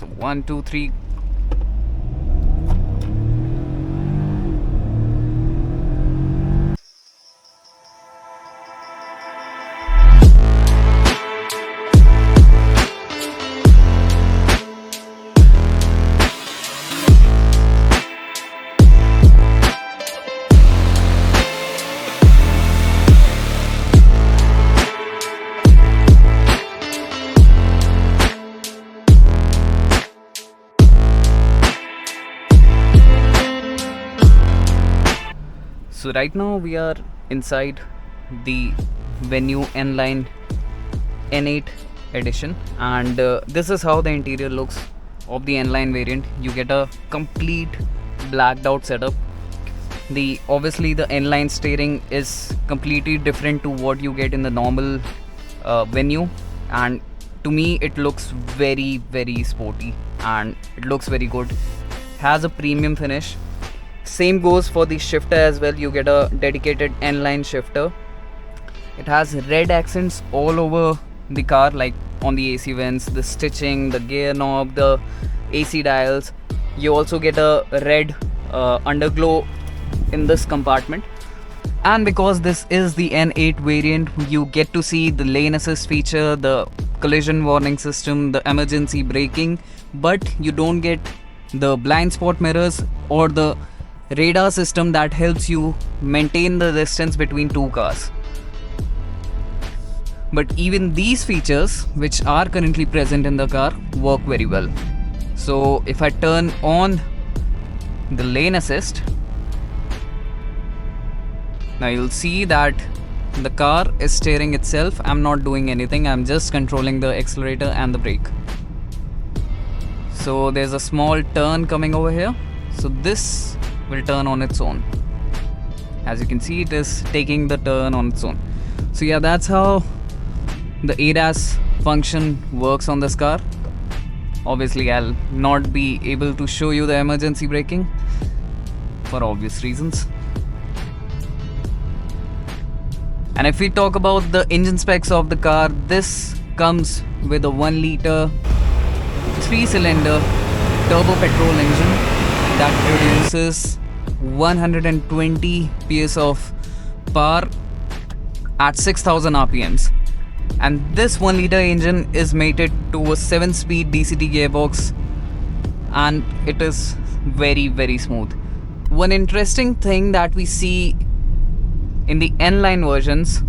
One, two, three. So right now we are inside the Venue N-Line N8 edition, and this is how the interior looks of the N-Line variant. You get a complete blacked out setup. Obviously the N-Line steering is completely different to what you get in the normal Venue, and to me it looks very sporty and it looks very good. Has a premium finish. Same goes for the shifter as well. You get a dedicated N-Line shifter. It has red accents all over the car, like on the AC vents, the stitching, the gear knob, the AC dials. You also get a red underglow in this compartment. And because this is the N8 variant, you get to see the lane assist feature, the collision warning system, the emergency braking, but you don't get the blind spot mirrors or the radar system that helps you maintain the distance between two cars. But even these features, which are currently present in the car, work very well. So if I turn on the lane assist, now you'll see that the car is steering itself. I'm not doing anything, I'm just controlling the accelerator and the brake. So there's a small turn coming over here, so this will turn on its own. As you can see, it is taking the turn on its own. So yeah, that's how the ADAS function works on this car. Obviously I'll not be able to show you the emergency braking for obvious reasons. And if we talk about the engine specs of the car, this comes with a 1 liter 3-cylinder turbo petrol engine that produces 120 PS of power at 6000 RPMs. And this 1 liter engine is mated to a 7-speed DCT gearbox, and it is very smooth. One interesting thing that we see in the N-Line versions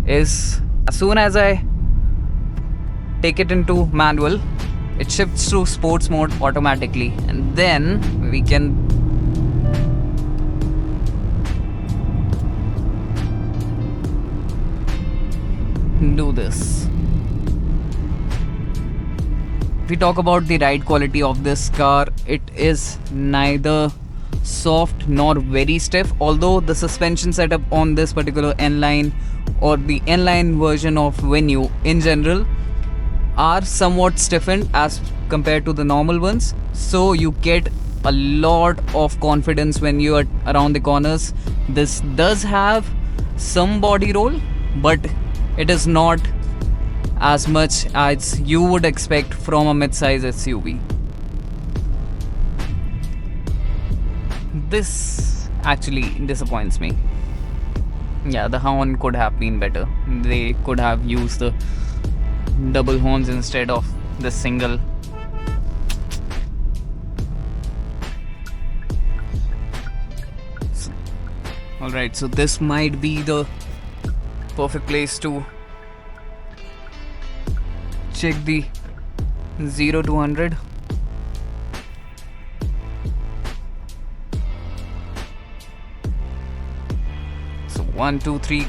is as soon as I take it into manual, it shifts to sports mode automatically, and then we can do this. If we talk about the ride quality of this car, it is neither soft nor very stiff, although the suspension setup on this particular N-Line or the N-Line version of Venue in general are somewhat stiffened as compared to the normal ones, so you get a lot of confidence when you are around the corners. This does have some body roll, but it is not as much as you would expect from a mid-size SUV. This actually disappoints me. Yeah, the horn could have been better. They could have used the double horns instead of the single. Alright, so this might be the perfect place to check the 0 to 100. So 1, 2, 3.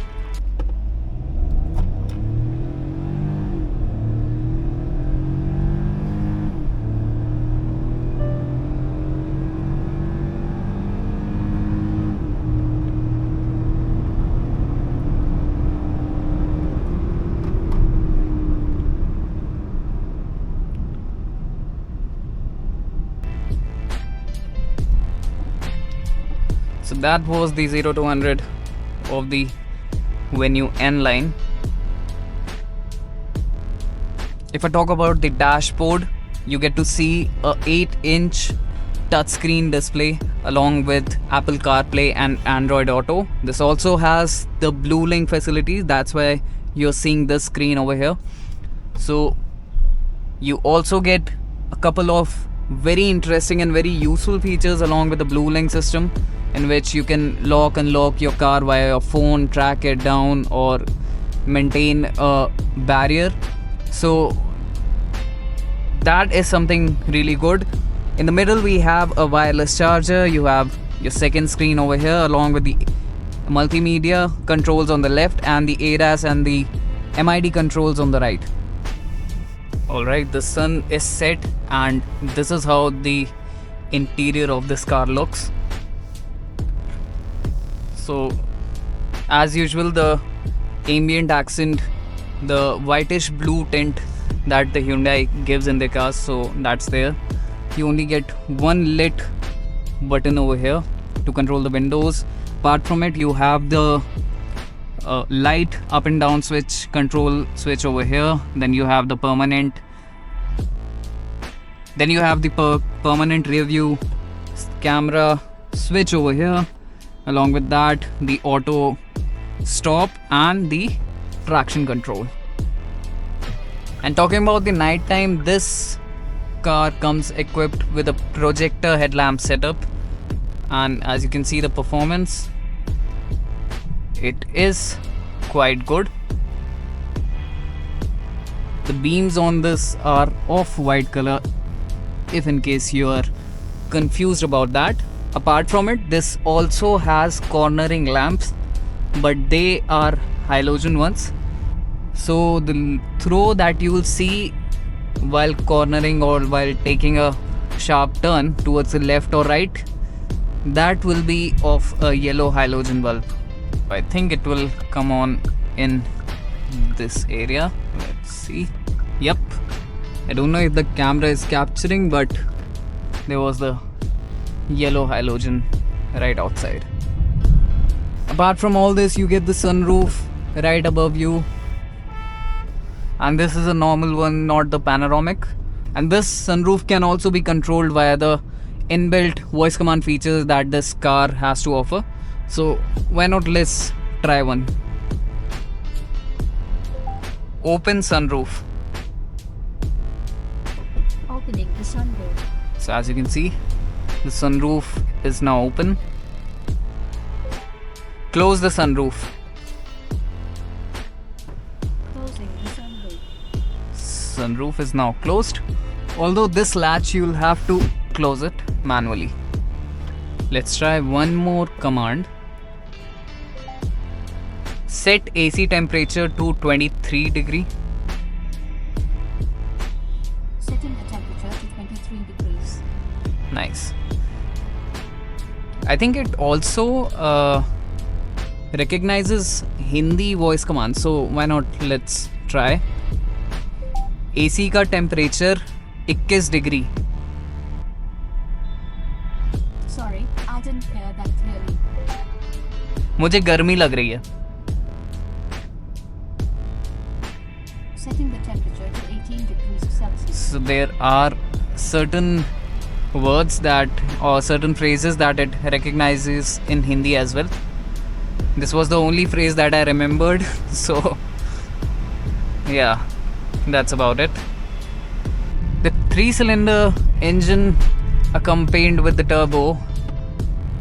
So that was the 0 to 100 of the Venue N-Line. If I talk about the dashboard, you get to see a 8-inch touchscreen display along with Apple CarPlay and Android Auto. This also has the Blue Link facilities, that's why you're seeing this screen over here. So you also get a couple of very interesting and very useful features along with the Blue Link system, in which you can lock and unlock your car via your phone, track it down, or maintain a barrier. So that is something really good. In the middle we have a wireless charger, you have your second screen over here along with the multimedia controls on the left and the ADAS and the MID controls on the right. Alright, the sun is set and this is how the interior of this car looks. So as usual, the ambient accent, the whitish blue tint that the Hyundai gives in their cars, so that's there. You only get one lit button over here to control the windows. Apart from it, you have the light up and down switch control switch over here. Then you have the permanent permanent rear view camera switch over here. Along with that, the auto stop and the traction control. And talking about the night time, this car comes equipped with a projector headlamp setup, and as you can see the performance, it is quite good. The beams on this are of white color, if in case you are confused about that. Apart from it, this also has cornering lamps, but they are halogen ones. So the throw that you will see while cornering or while taking a sharp turn towards the left or right, that will be of a yellow halogen bulb. I think it will come on in this area. Let's see. Yep. I don't know if the camera is capturing, but there was the yellow halogen right outside. Apart from all this, you get the sunroof right above you, and this is a normal one, not the panoramic. And this sunroof can also be controlled via the inbuilt voice command features that this car has to offer. So why not, let's try one. Open sunroof. Opening the sunroof. So as you can see, the sunroof is now open. Close the sunroof. Closing the sunroof. Sunroof is now closed. Although this latch you will have to close it manually. Let's try one more command. Set AC temperature to 23 degree. Setting the temperature to 23 degrees. Nice. I think it also recognizes Hindi voice command, so why not, let's try. AC का temperature 21 degree. Sorry, I didn't hear that clearly. मुझे गर्मी लग रही है. Setting the temperature to 18 degrees Celsius. So there are certain words that, or certain phrases that it recognizes in Hindi as well. This was the only phrase that I remembered, so yeah, that's about it. The 3-cylinder engine accompanied with the turbo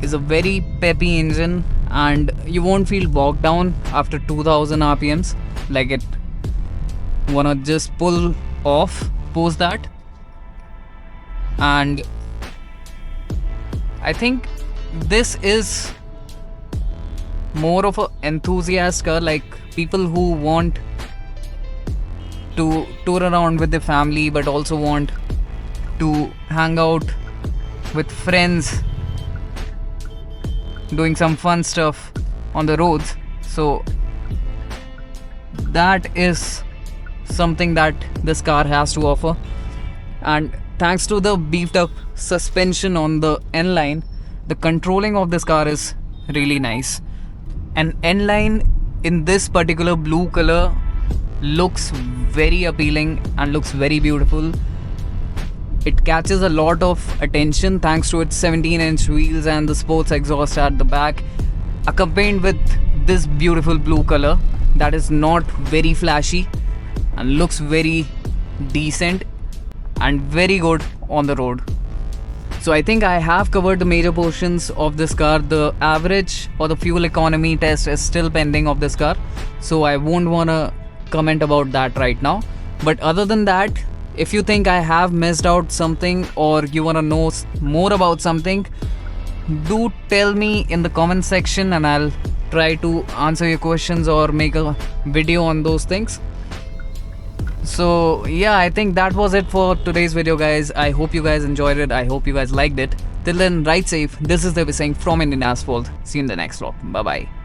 is a very peppy engine, and you won't feel bogged down after 2000 RPMs like it wanna just pull off post that. And I think this is more of an enthusiast car, like people who want to tour around with their family but also want to hang out with friends, doing some fun stuff on the roads. So that is something that this car has to offer. And thanks to the beefed up suspension on the N-Line, the controlling of this car is really nice. And N-Line in this particular blue color looks very appealing and looks very beautiful. It catches a lot of attention thanks to its 17-inch wheels and the sports exhaust at the back, accompanied with this beautiful blue color that is not very flashy and looks very decent and very good on the road. So I think I have covered the major portions of this car. The average or the fuel economy test is still pending of this car, so I won't wanna comment about that right now. But other than that, if you think I have missed out something or you wanna know more about something, do tell me in the comment section and I'll try to answer your questions or make a video on those things. So yeah, I think that was it for today's video, guys. I hope you guys enjoyed it. I hope you guys liked it. Till then, ride safe. This is Devi saying from Indian Asphalt. See you in the next vlog. Bye bye.